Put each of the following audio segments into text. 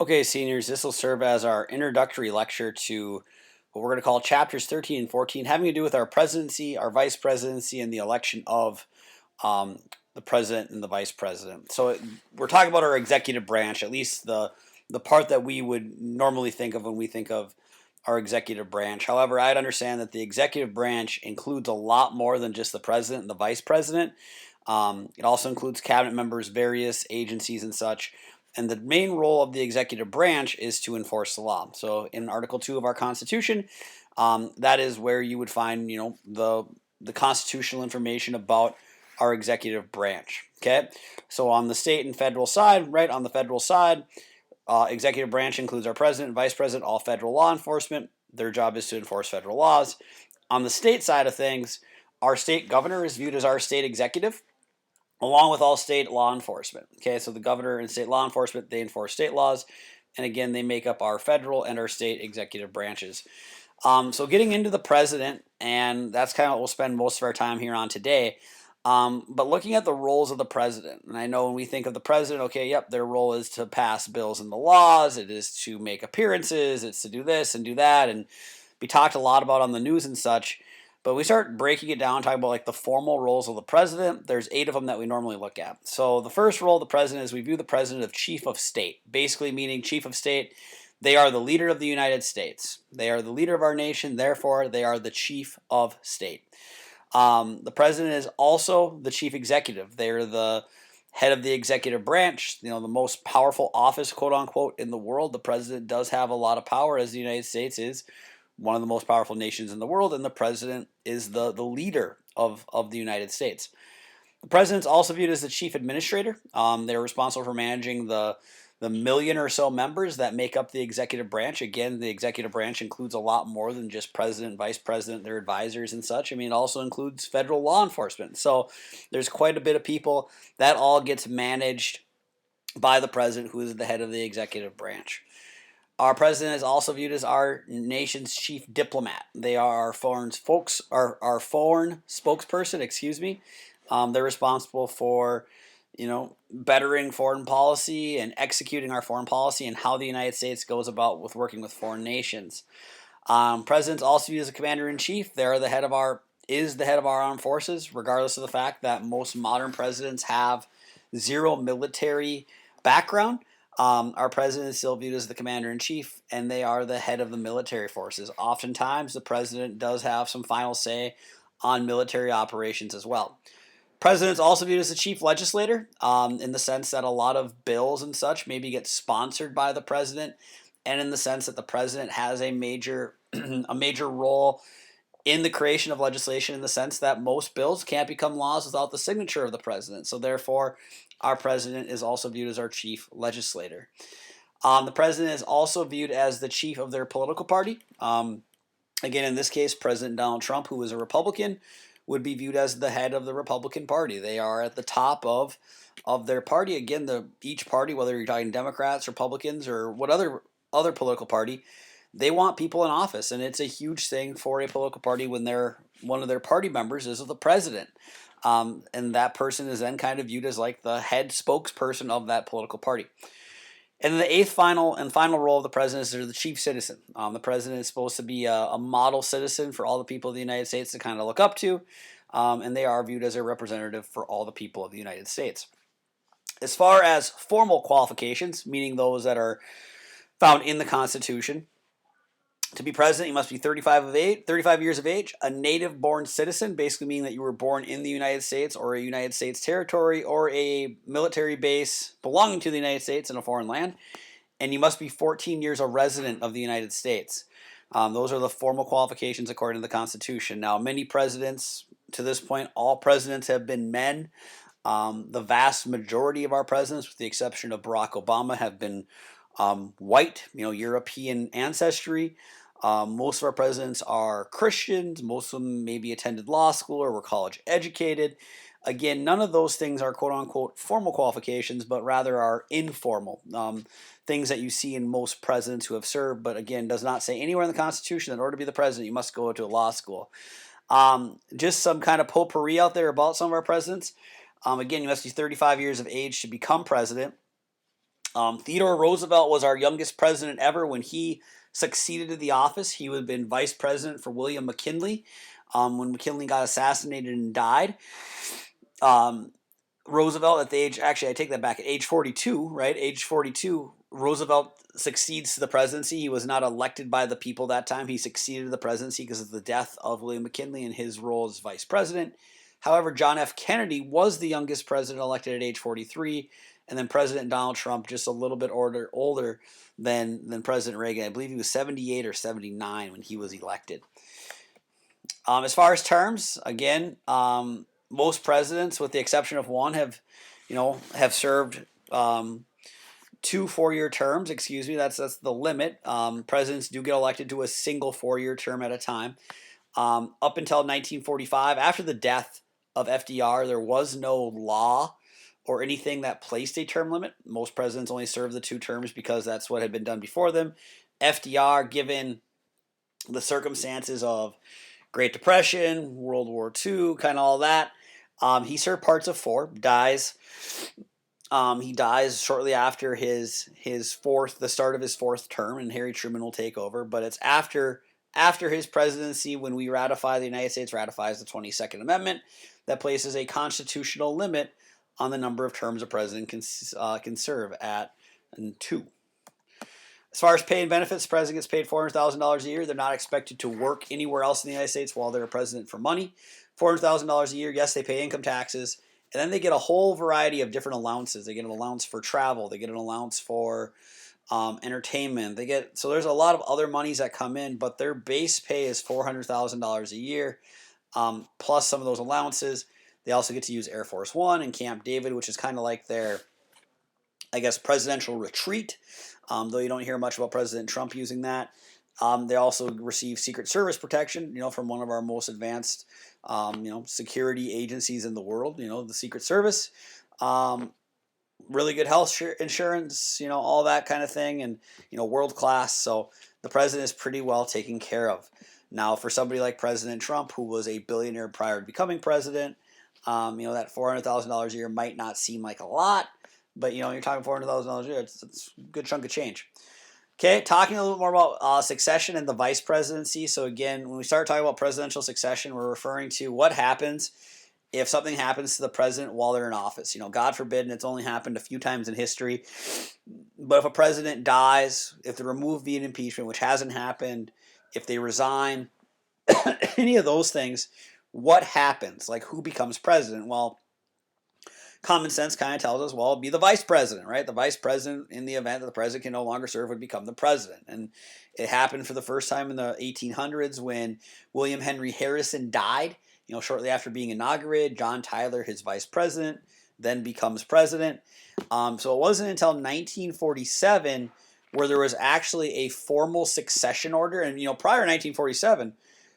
Okay, seniors, this will serve as our introductory lecture to what we're going to call chapters 13 and 14, having to do with our presidency, our vice presidency, and the election of um, the president and the vice president. So we're talking about our executive branch, at least the part that we would normally think of when we think of our executive branch. However, I'd understand that the executive branch includes a lot more than just the president and the vice president. It also includes cabinet members, various agencies, and such. And the main role of the executive branch is to enforce the law. So, in Article 2 of our Constitution, that is where you would find, the constitutional information about our executive branch. Okay, so on the state and federal side, right on the federal side, executive branch includes our president and vice president, all federal law enforcement. Their job is to enforce federal laws. On the state side of things, our state governor is viewed as our state executive, along with all state law enforcement. Okay, so the governor and state law enforcement, they enforce state laws, and again, they make up our federal and our state executive branches. So getting into the president, and that's kind of what we'll spend most of our time here on today. But looking at the roles of the president, and I know when we think of the president, okay, yep, their role is to pass bills and the laws, it is to make appearances, it's to do this and do that, and be talked a lot about on the news and such. But we start breaking it down, talking about like the formal roles of the president. There's 8 of them that we normally look at. So the first role of the president is we view the president of chief of state, basically meaning chief of state. They are the leader of the United States. They are the leader of our nation. Therefore, they are the chief of state. The president is also the chief executive. They are the head of the executive branch, the most powerful office, quote unquote, in the world. The president does have a lot of power, as the United States is one of the most powerful nations in the world, and the president is the leader of the United States. The president's also viewed as the chief administrator. They're responsible for managing the million or so members that make up the executive branch. Again, the executive branch includes a lot more than just president, vice president, their advisors and such. I mean, it also includes federal law enforcement. So there's quite a bit of people that all gets managed by the president, who is the head of the executive branch. Our president is also viewed as our nation's chief diplomat. They are our foreign spokesperson. Excuse me. They're responsible for, bettering foreign policy and executing our foreign policy and how the United States goes about with working with foreign nations. President's also viewed as a commander in chief. They're the head of our armed forces, regardless of the fact that most modern presidents have zero military background. Our president is still viewed as the commander in chief, and they are the head of the military forces. Oftentimes, the president does have some final say on military operations as well. President's also viewed as the chief legislator, in the sense that a lot of bills and such maybe get sponsored by the president, and in the sense that the president has a major a major role in the creation of legislation, in the sense that most bills can't become laws without the signature of the president. So therefore, our president is also viewed as our chief legislator. The president is also viewed as the chief of their political party. Again, in this case, President Donald Trump, who is a Republican, would be viewed as the head of the Republican Party. They are at the top of their party. Again, each party, whether you're talking Democrats, Republicans, or what other political party, they want people in office, and it's a huge thing for a political party when one of their party members is the president. And that person is then kind of viewed as like the head spokesperson of that political party. And then the eighth final role of the president is the chief citizen. The president is supposed to be a model citizen for all the people of the United States to kind of look up to, and they are viewed as a representative for all the people of the United States. As far as formal qualifications, meaning those that are found in the Constitution, to be president, you must be 35 years of age, a native-born citizen, basically meaning that you were born in the United States or a United States territory or a military base belonging to the United States in a foreign land, and you must be 14 years a resident of the United States. Those are the formal qualifications according to the Constitution. Now, many presidents, to this point, all presidents have been men. The vast majority of our presidents, with the exception of Barack Obama, have been white, European ancestry. Most of our presidents are Christians. Most of them maybe attended law school or were college educated. Again, none of those things are quote unquote formal qualifications, but rather are informal. Things that you see in most presidents who have served, but again, does not say anywhere in the Constitution that in order to be the president, you must go to a law school. Just some kind of potpourri out there about some of our presidents. Again, you must be 35 years of age to become president. Theodore Roosevelt was our youngest president ever. When he succeeded to the office, he would have been vice president for William McKinley. When McKinley got assassinated and died, um, Roosevelt at the age, actually I take that back, at age 42, right? Age 42, Roosevelt succeeds to the presidency. He was not elected by the people that time. He succeeded to the presidency because of the death of William McKinley and his role as vice president. However, John F. Kennedy was the youngest president elected at age 43, and then President Donald Trump just a little bit older than President Reagan. I believe he was 78 or 79 when he was elected. As far as terms, again, most presidents, with the exception of one, have served 2 4-year terms. Excuse me, that's the limit. Presidents do get elected to a single 4-year term at a time. Up until 1945, after the death of FDR, there was no law or anything that placed a term limit. Most presidents only served the 2 terms because that's what had been done before them. FDR, given the circumstances of Great Depression, World War II, kind of all that, he served parts of 4, dies. He dies shortly after the start of his 4th term, and Harry Truman will take over. But it's after his presidency when the United States ratifies the 22nd Amendment that places a constitutional limit on the number of terms a president can serve at 2. As far as pay and benefits, the president gets paid $400,000 a year. They're not expected to work anywhere else in the United States while they're a president for money. $400,000 a year. Yes, they pay income taxes. And then they get a whole variety of different allowances. They get an allowance for travel. They get an allowance for entertainment. So there's a lot of other monies that come in, but their base pay is $400,000 a year, plus some of those allowances. They also get to use Air Force One and Camp David, which is kind of like their, I guess, presidential retreat, though you don't hear much about President Trump using that. They also receive Secret Service protection, from one of our most advanced, security agencies in the world, the Secret Service. Really good health insurance, all that kind of thing, and, world class. So the president is pretty well taken care of. Now, for somebody like President Trump, who was a billionaire prior to becoming president, that $400,000 a year might not seem like a lot, but, you're talking $400,000 a year, it's a good chunk of change. Okay, talking a little bit more about succession and the vice presidency. So again, when we start talking about presidential succession, we're referring to what happens if something happens to the president while they're in office. God forbid, and it's only happened a few times in history, but if a president dies, if they remove via impeachment, which hasn't happened, if they resign, any of those things, what happens? Like, who becomes president? Well, common sense kind of tells us, well, it'd be the vice president, right? The vice president, in the event that the president can no longer serve, would become the president. And it happened for the first time in the 1800s when William Henry Harrison died. Shortly after being inaugurated, John Tyler, his vice president, then becomes president. So it wasn't until 1947 where there was actually a formal succession order. And, prior to 1947,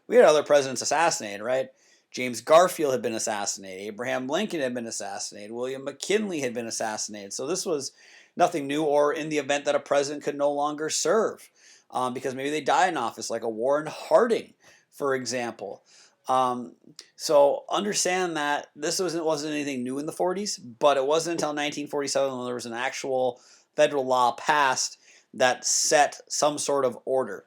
we had other presidents assassinated, right? James Garfield had been assassinated. Abraham Lincoln had been assassinated. William McKinley had been assassinated. So this was nothing new, or in the event that a president could no longer serve because maybe they die in office, like a Warren Harding, for example. So understand that this wasn't anything new in the 40s, but it wasn't until 1947 when there was an actual federal law passed that set some sort of order.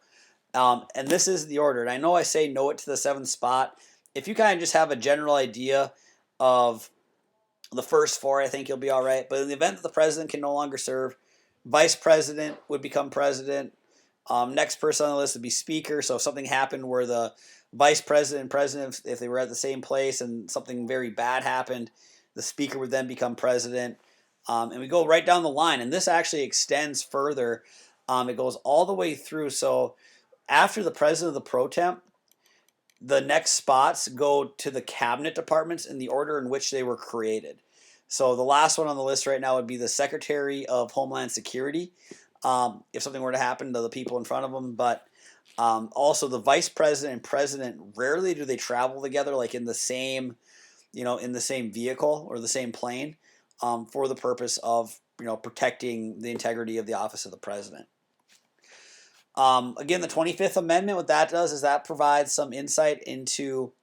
And this is the order. And I know I say know it to the 7th spot. If you kind of just have a general idea of the first 4, I think you'll be all right. But in the event that the president can no longer serve, vice president would become president. Next person on the list would be speaker. So if something happened where the vice president and president, if they were at the same place and something very bad happened, the speaker would then become president. And we go right down the line. And this actually extends further. It goes all the way through. So after the president of the pro temp, the next spots go to the cabinet departments in the order in which they were created. So the last one on the list right now would be the Secretary of Homeland Security, if something were to happen to the people in front of them. But also the vice president and president, rarely do they travel together, like in the same vehicle or the same plane, for the purpose of protecting the integrity of the office of the president. Again, the 25th Amendment, what that does is that provides some insight into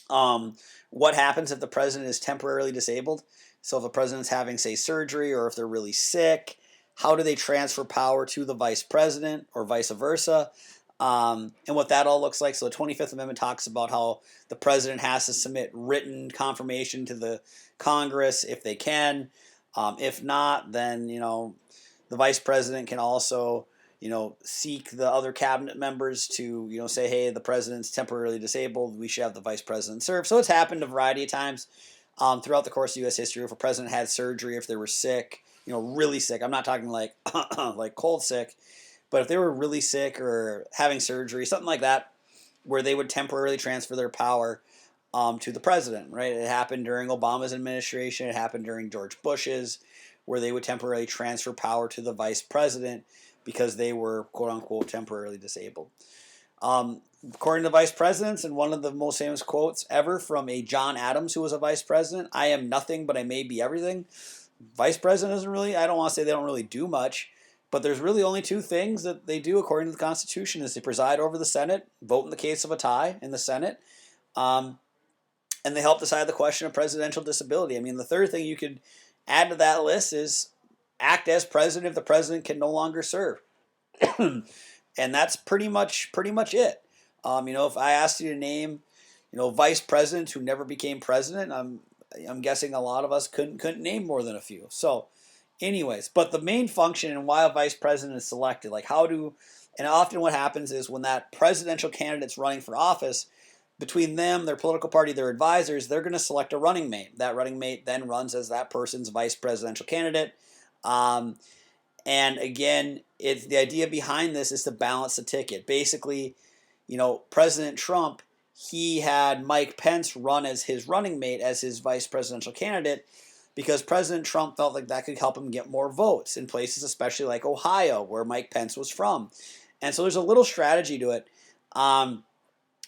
what happens if the president is temporarily disabled. So if the president's having, say, surgery, or if they're really sick, how do they transfer power to the vice president or vice versa, and what that all looks like. So the 25th Amendment talks about how the president has to submit written confirmation to the Congress if they can. If not, then the vice president can also seek the other cabinet members to say, hey, the president's temporarily disabled, we should have the vice president serve. So it's happened a variety of times throughout the course of U.S. history. If a president had surgery, if they were sick, really sick. I'm not talking like like cold sick, but if they were really sick or having surgery, something like that, where they would temporarily transfer their power to the president, right? It happened during Obama's administration. It happened during George Bush's, where they would temporarily transfer power to the vice president because they were, quote unquote, temporarily disabled. According to vice presidents, and one of the most famous quotes ever from a John Adams, who was a vice president, I am nothing, but I may be everything. Vice president doesn't really, I don't want to say they don't really do much, but there's really only two things that they do according to the Constitution: is they preside over the Senate, vote in the case of a tie in the Senate, and they help decide the question of presidential disability. I mean, the third thing you could add to that list is act as president if the president can no longer serve. And that's pretty much it. If I asked you to name, vice presidents who never became president, I'm guessing a lot of us couldn't name more than a few. So, anyways, but the main function and why a vice president is selected, and often what happens is when that presidential candidate's running for office, between them, their political party, their advisors, they're going to select a running mate. That running mate then runs as that person's vice presidential candidate. And again, it's the idea behind this is to balance the ticket. Basically, President Trump, he had Mike Pence run as his running mate, as his vice presidential candidate, because President Trump felt like that could help him get more votes in places, especially like Ohio, where Mike Pence was from. And so there's a little strategy to it.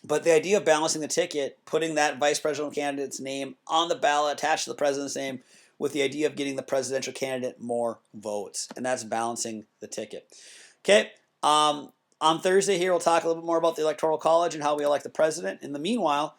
But the idea of balancing the ticket, putting that vice presidential candidate's name on the ballot attached to the president's name, with the idea of getting the presidential candidate more votes. And that's balancing the ticket. Okay. On Thursday here, we'll talk a little bit more about the Electoral College and how we elect the president. In the meanwhile,